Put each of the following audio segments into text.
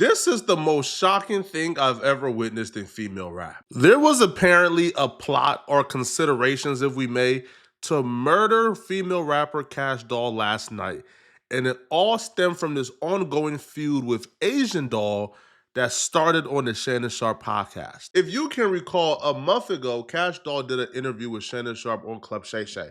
This is the most shocking thing I've ever witnessed in female rap. There was apparently a plot or considerations, if we may, to murder female rapper Cash Doll last night. And it all stemmed from this ongoing feud with Asian Doll that started on the Shannon Sharp podcast. If you can recall, a month ago, Cash Doll did an interview with Shannon Sharp on Club Shay Shay.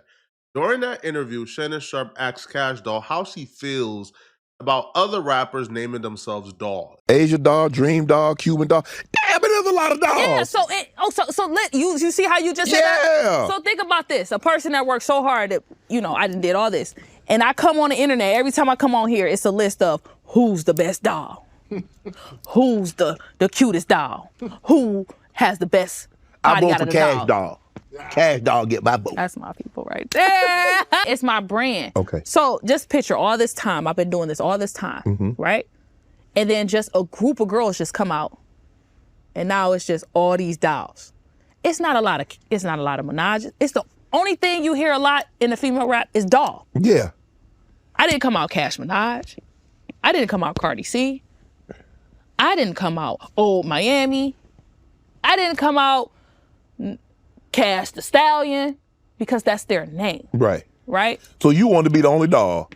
During that interview, Shannon Sharp asked Cash Doll how she feels about other rappers naming themselves Doll. Asia Doll, Dream Doll, Cuban Doll. Damn, there's a lot of dolls. Yeah, you see how you just said that? So think about this. A person that worked so hard that, I did all this. And I come on the internet, every time I come on here, it's a list of who's the best doll. Who's the cutest doll. Who has the best body I out vote of for the Cash Doll. Cash Doll get my vote. That's my people right there. It's my brand. Okay. So just picture all this time, I've been doing this all this time, right? And then just a group of girls just come out, and now it's just all these dolls. It's not a lot of menages. It's the only thing you hear a lot in the female rap is doll. Yeah. I didn't come out Cash Minaj. I didn't come out Cardi C. I didn't come out Old Miami. I didn't come out Cash the Stallion, because that's their name. Right. Right? So you want to be the only doll.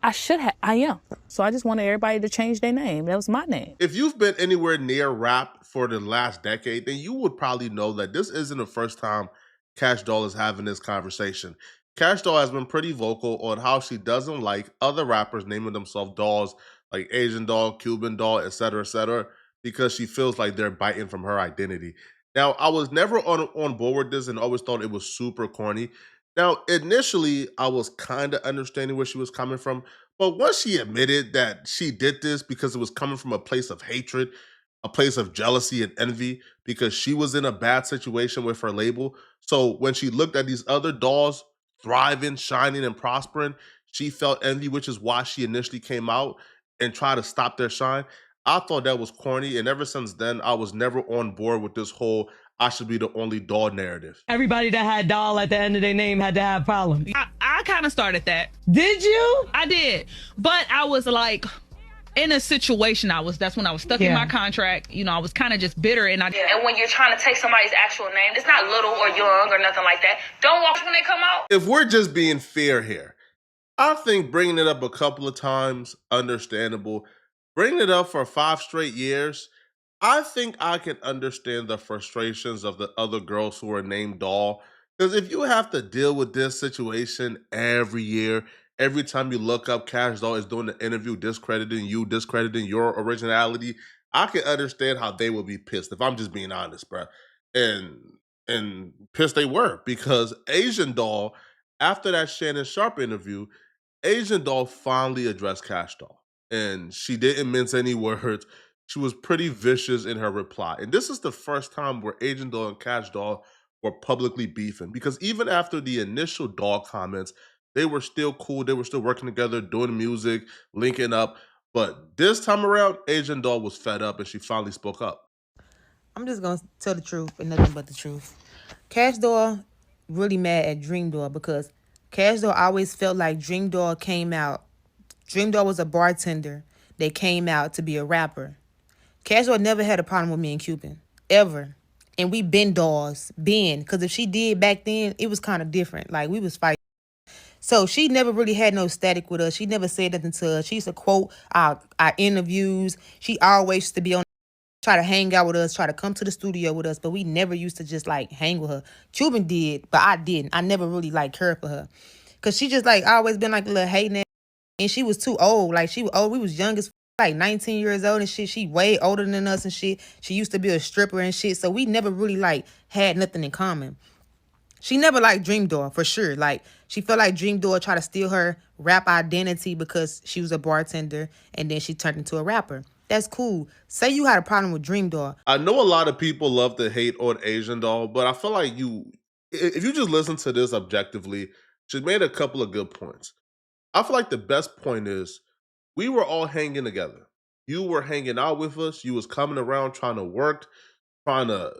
I am. So I just wanted everybody to change their name. That was my name. If you've been anywhere near rap for the last decade, then you would probably know that this isn't the first time Cash Doll is having this conversation. Cash Doll has been pretty vocal on how she doesn't like other rappers naming themselves dolls, like Asian Doll, Cuban Doll, etc., because she feels like they're biting from her identity. Now, I was never on board with this and always thought it was super corny. Now, initially, I was kind of understanding where she was coming from, but once she admitted that she did this because it was coming from a place of hatred, a place of jealousy and envy, because she was in a bad situation with her label. So when she looked at these other dolls thriving, shining, and prospering, she felt envy, which is why she initially came out and tried to stop their shine. I thought that was corny, and ever since then, I was never on board with this whole I should be the only doll narrative. Everybody that had doll at the end of their name had to have problems. I kind of started that. Did you? I did. But I was like, in a situation that's when I was stuck in my contract. I was kind of just bitter. And when you're trying to take somebody's actual name, it's not little or young or nothing like that. Don't walk when they come out. If we're just being fair here, I think bringing it up a couple of times, understandable. Bringing it up for 5 straight years, I think I can understand the frustrations of the other girls who are named Doll. Because if you have to deal with this situation every year, every time you look up Cash Doll is doing an interview discrediting you, discrediting your originality, I can understand how they would be pissed, if I'm just being honest, bro. And pissed they were, because Asian Doll, after that Shannon Sharp interview, Asian Doll finally addressed Cash Doll. And she didn't mince any words. She was pretty vicious in her reply. And this is the first time where Asian Doll and Cash Doll were publicly beefing, because even after the initial Doll comments, they were still cool. They were still working together, doing music, linking up. But this time around, Asian Doll was fed up and she finally spoke up. I'm just going to tell the truth and nothing but the truth. Cash Doll really mad at Dream Doll because Cash Doll always felt like Dream Doll came out. Dream Doll was a bartender that came out to be a rapper. Cash Doll never had a problem with me and Cuban, ever. And we been dolls, because if she did back then, it was kind of different. Like, we was fighting. So she never really had no static with us. She never said nothing to us. She used to quote our interviews. She always used to be on, try to hang out with us, try to come to the studio with us, but we never used to just, like, hang with her. Cuban did, but I didn't. I never really, like, cared for her. Because she just, like, always been, like, a little hating. And she was too old. Like, she was old. We was young as like 19 years old and shit. She way older than us and shit. She used to be a stripper and shit. So we never really, like, had nothing in common. She never liked Dream Doll, for sure. Like, she felt like Dream Doll tried to steal her rap identity because she was a bartender and then she turned into a rapper. That's cool. Say you had a problem with Dream Doll. I know a lot of people love to hate on Asian Doll, but I feel like if you just listen to this objectively, she made a couple of good points. I feel like the best point is we were all hanging together. You were hanging out with us. You was coming around trying to work, trying to,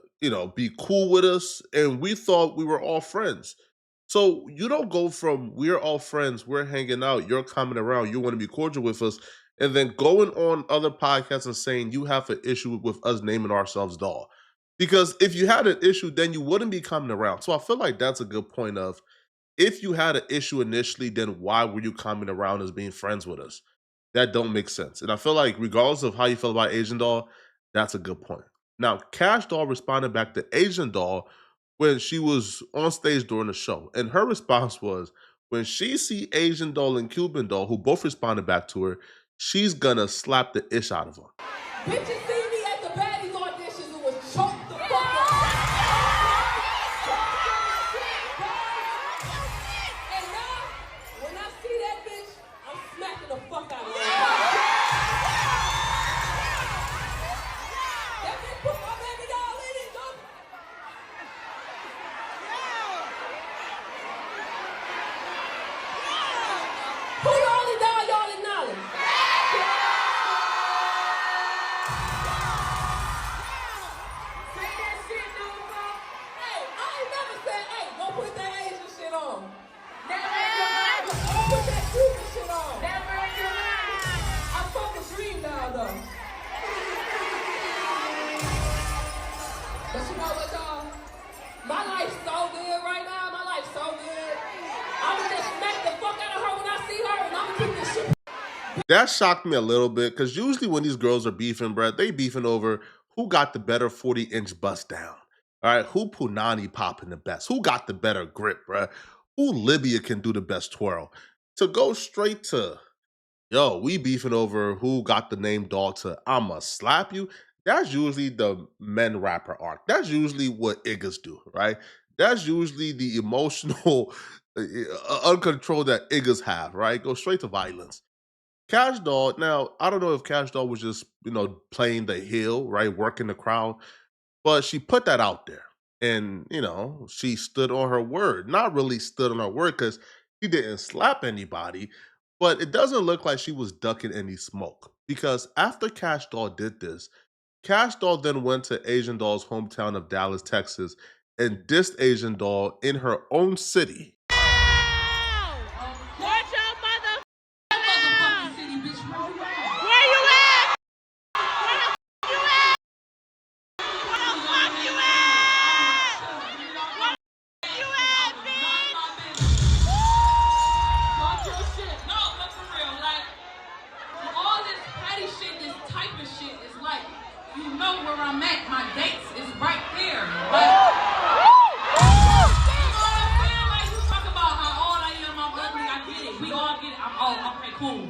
be cool with us. And we thought we were all friends. So you don't go from we're all friends, we're hanging out, you're coming around, you want to be cordial with us, and then going on other podcasts and saying you have an issue with us naming ourselves doll. Because if you had an issue, then you wouldn't be coming around. So I feel like that's a good point of, if you had an issue initially, then why were you coming around as being friends with us? That don't make sense. And I feel like regardless of how you feel about Asian Doll, that's a good point. Now, Cash Doll responded back to Asian Doll when she was on stage during the show. And her response was, when she see Asian Doll and Cuban Doll, who both responded back to her, she's gonna slap the ish out of them. Bitches see me at the baddies auditions and was choked the fuck up. And now, when I see that bitch, I'm smacking the fuck out of her. That bitch put my baby doll in it, though. Who the only doll y'all acknowledge? Say that shit, dude. Hey, I ain't never said, hey, go put that Asian shit on. Never in your life. Go put that Cuban shit on. Never in your life. I fuck with Dream Doll, though. But you know what, y'all? My life's so good right now. My life's so good. I'ma just smack the fuck out of her when I see her, and I'ma keep this shit. That shocked me a little bit, because usually when these girls are beefing, bruh, they beefing over who got the better 40-inch bust down. All right, who Punani popping the best? Who got the better grip, bruh? Who Libya can do the best twirl? To go straight to, yo, we beefing over who got the name Doll to I'ma slap you, that's usually the men rapper arc. That's usually what Iggas do, right? That's usually the emotional uncontrolled that Iggas have, right? Go straight to violence. Cash Doll, now, I don't know if Cash Doll was just, playing the heel, right? Working the crowd, but she put that out there. And, she stood on her word. Not really stood on her word, because she didn't slap anybody, but it doesn't look like she was ducking any smoke. Because after Cash Doll did this, Cash Doll then went to Asian Doll's hometown of Dallas, Texas, and dissed Asian Doll in her own city.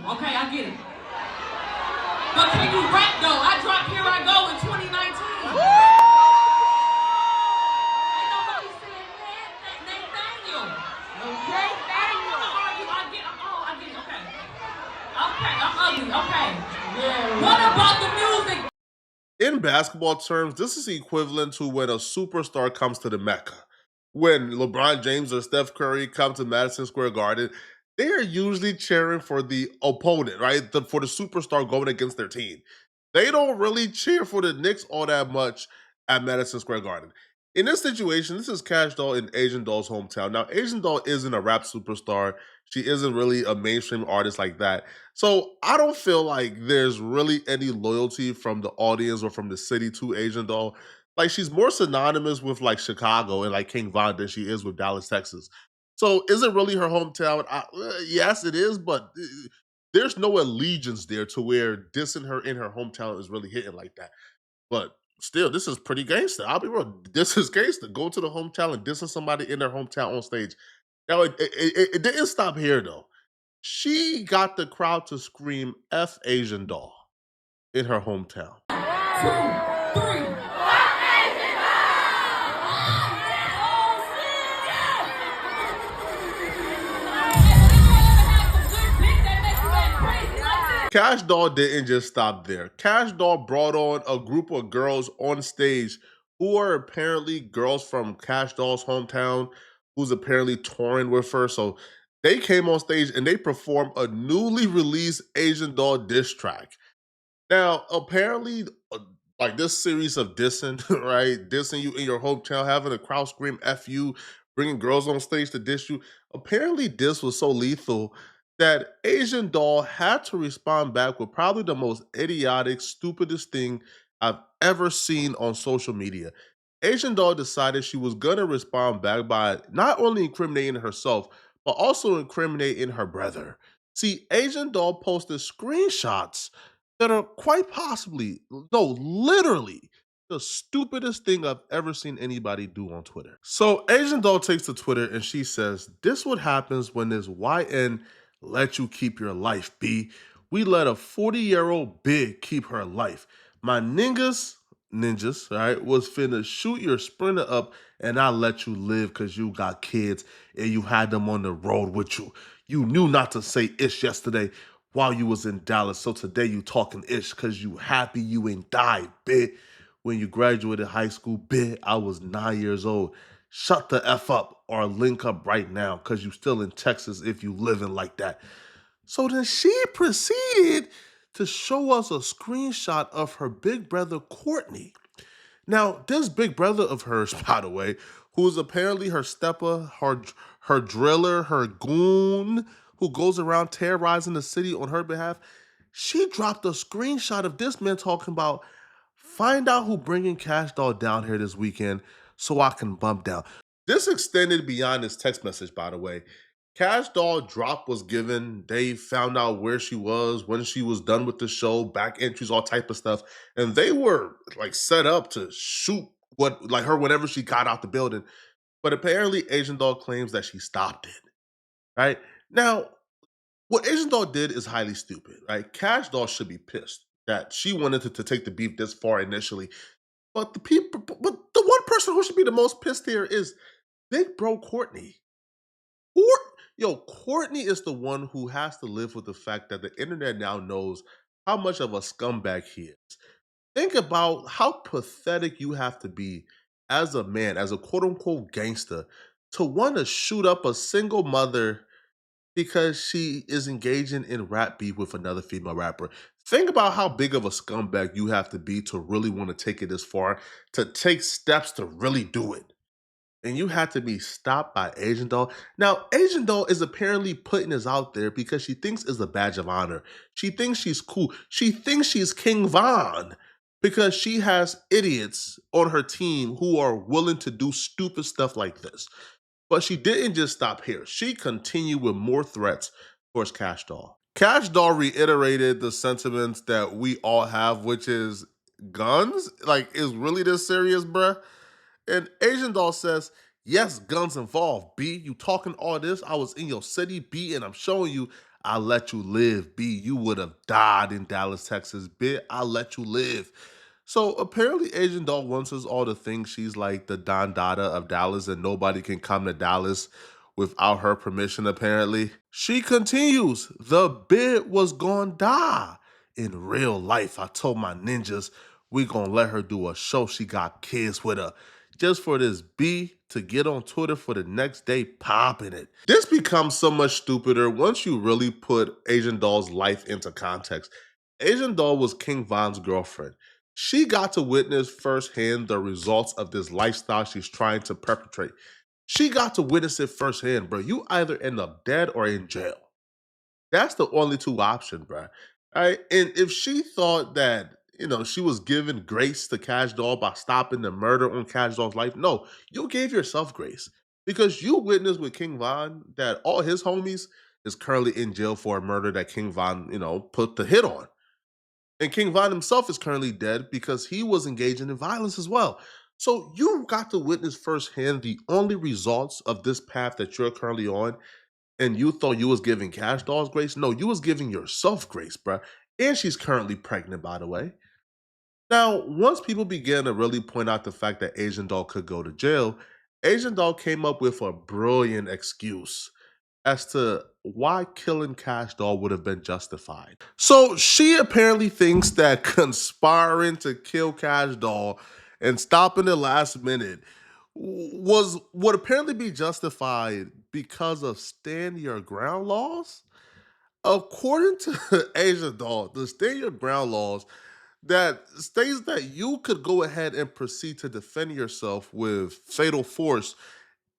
Okay, I get it. But can you rap though? I dropped Here I Go in 2019. Ain't nobody said Nathaniel. Okay, I get it. Okay, I'm ugly. Okay. Yeah. What about the music? In basketball terms, this is equivalent to when a superstar comes to the Mecca. When LeBron James or Steph Curry come to Madison Square Garden, they are usually cheering for the opponent, right? For the superstar going against their team. They don't really cheer for the Knicks all that much at Madison Square Garden. In this situation, this is Cash Doll in Asian Doll's hometown. Now, Asian Doll isn't a rap superstar. She isn't really a mainstream artist like that. So I don't feel like there's really any loyalty from the audience or from the city to Asian Doll. Like, she's more synonymous with like Chicago and like King Von than she is with Dallas, Texas. So is it really her hometown? Yes, it is, but there's no allegiance there to where dissing her in her hometown is really hitting like that. But still, this is pretty gangster. I'll be real. This is gangster. Go to the hometown and dissing somebody in their hometown on stage. Now, it didn't stop here, though. She got the crowd to scream F Asian Doll in her hometown. 2, 3. Cash Doll didn't just stop there. Cash Doll brought on a group of girls on stage who are apparently girls from Cash Doll's hometown, who's apparently touring with her. So they came on stage and they performed a newly released Asian Doll diss track. Now, apparently, like this series of dissing, right? Dissing you in your hometown, having a crowd scream F you, bringing girls on stage to diss you. Apparently, this was so lethal that Asian Doll had to respond back with probably the most idiotic, stupidest thing I've ever seen on social media. Asian Doll decided she was gonna respond back by not only incriminating herself, but also incriminating her brother. See, Asian Doll posted screenshots that are quite possibly, no, literally, the stupidest thing I've ever seen anybody do on Twitter. So Asian Doll takes to Twitter and she says, "This what happens when this YN let you keep your life, B. We let a 40-year-old big keep her life. My ninjas, all right, was finna shoot your sprinter up and I let you live because you got kids and you had them on the road with you. You knew not to say ish yesterday while you was in Dallas, so today you talking ish because you happy you ain't died, bitch. When you graduated high school, bitch, I was 9 years old. Shut the F up or link up right now because you still in Texas if you living like that." So then she proceeded to show us a screenshot of her big brother, Courtney. Now, this big brother of hers, by the way, who is apparently her stepper, her driller, her goon, who goes around terrorizing the city on her behalf, she dropped a screenshot of this man talking about, "Find out who bringing Cash Doll down here this weekend so I can bump down." This extended beyond this text message, by the way. Cash Doll drop was given. They found out where she was, when she was done with the show, back entries, all type of stuff. And they were like set up to shoot her whenever she got out the building. But apparently Asian Doll claims that she stopped it. Right? Now, what Asian Doll did is highly stupid, right? Cash Doll should be pissed that she wanted to take the beef this far initially. But but the one person who should be the most pissed here is Big Bro Courtney. Courtney is the one who has to live with the fact that the internet now knows how much of a scumbag he is. Think about how pathetic you have to be as a man, as a quote unquote gangster, to want to shoot up a single mother because she is engaging in rap beef with another female rapper. Think about how big of a scumbag you have to be to really want to take it this far, to take steps to really do it. And you had to be stopped by Asian Doll. Now, Asian Doll is apparently putting this out there because she thinks it's a badge of honor. She thinks she's cool. She thinks she's King Von because she has idiots on her team who are willing to do stupid stuff like this. But she didn't just stop here. She continued with more threats towards Cash Doll. Cash Doll reiterated the sentiments that we all have, which is guns? Like, is really this serious, bruh? And Asian Doll says, "Yes, guns involved, B. You talking all this? I was in your city, B, and I'm showing you I let you live, B. You would have died in Dallas, Texas, B. I let you live." So apparently Asian Doll wants us all to think she's like the Don Dada of Dallas and nobody can come to Dallas without her permission, apparently. She continues, "The bid was gonna die. In real life, I told my ninjas we gonna let her do a show. She got kids with her. Just for this B to get on Twitter for the next day popping it." This becomes so much stupider once you really put Asian Doll's life into context. Asian Doll was King Von's girlfriend. She got to witness firsthand the results of this lifestyle she's trying to perpetrate. She got to witness it firsthand, bro. You either end up dead or in jail. That's the only two options, bro. All right. And if she thought that, she was giving grace to Cash Doll by stopping the murder on Cash Doll's life, no, you gave yourself grace because you witnessed with King Von that all his homies is currently in jail for a murder that King Von, put the hit on. And King Von himself is currently dead because he was engaging in violence as well. So you got to witness firsthand the only results of this path that you're currently on, and you thought you was giving Cash Dolls grace? No, you was giving yourself grace, bruh. And she's currently pregnant, by the way. Now, once people began to really point out the fact that Asian Doll could go to jail, Asian Doll came up with a brilliant excuse as to why killing Cash Doll would have been justified. So she apparently thinks that conspiring to kill Cash Doll and stopping the last minute would apparently be justified because of stand your ground laws. According to Asia Doll, the stand your ground laws that states that you could go ahead and proceed to defend yourself with fatal force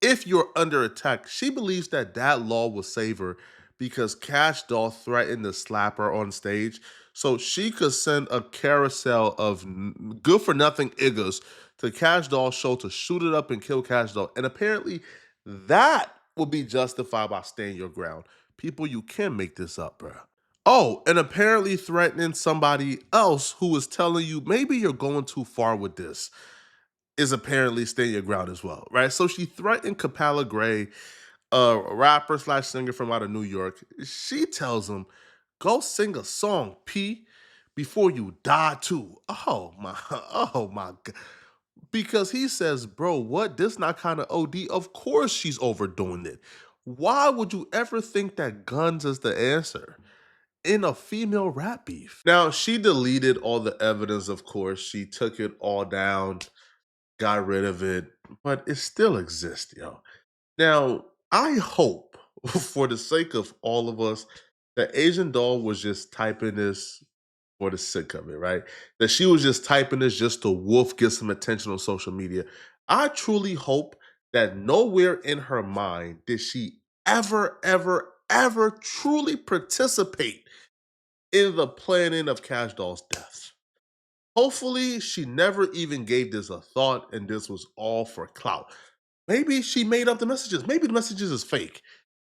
if you're under attack. She believes that that law will save her because Cash Doll threatened to slap her on stage so she could send a carousel of good for nothing Iggas to Cash Doll's show to shoot it up and kill Cash Doll. And apparently that would be justified by staying your ground. People, you can't make this up, bro. Oh, and apparently threatening somebody else who is telling you maybe you're going too far with this is apparently staying your ground as well, right? So she threatened Capella Gray, a rapper slash singer from out of New York. She tells him, go sing a song, P, before you die too. Oh my, oh my God. Because he says, bro, what? This not kind of OD? Of course she's overdoing it. Why would you ever think that guns is the answer in a female rap beef? Now, she deleted all the evidence, of course. She took it all down, got rid of it, but it still exists, yo. Now, I hope, for the sake of all of us, that Asian Doll was just typing this for the sake of it, right? That she was just typing this just to get some attention on social media. I truly hope that nowhere in her mind did she ever, ever, ever truly participate in the planning of Cash Doll's death. Hopefully, she never even gave this a thought and this was all for clout. Maybe she made up the messages. Maybe the messages is fake.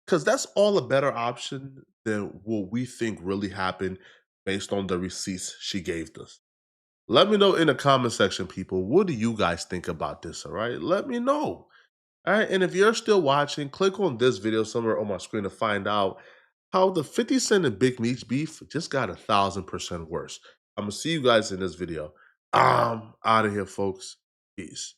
Because that's all a better option than what we think really happened based on the receipts she gave us. Let me know in the comment section, people. What do you guys think about this, all right? Let me know. All right, and if you're still watching, click on this video somewhere on my screen to find out how the 50 Cent and Big Meech beef just got 1,000% worse. I'm going to see you guys in this video. I'm out of here, folks. Peace.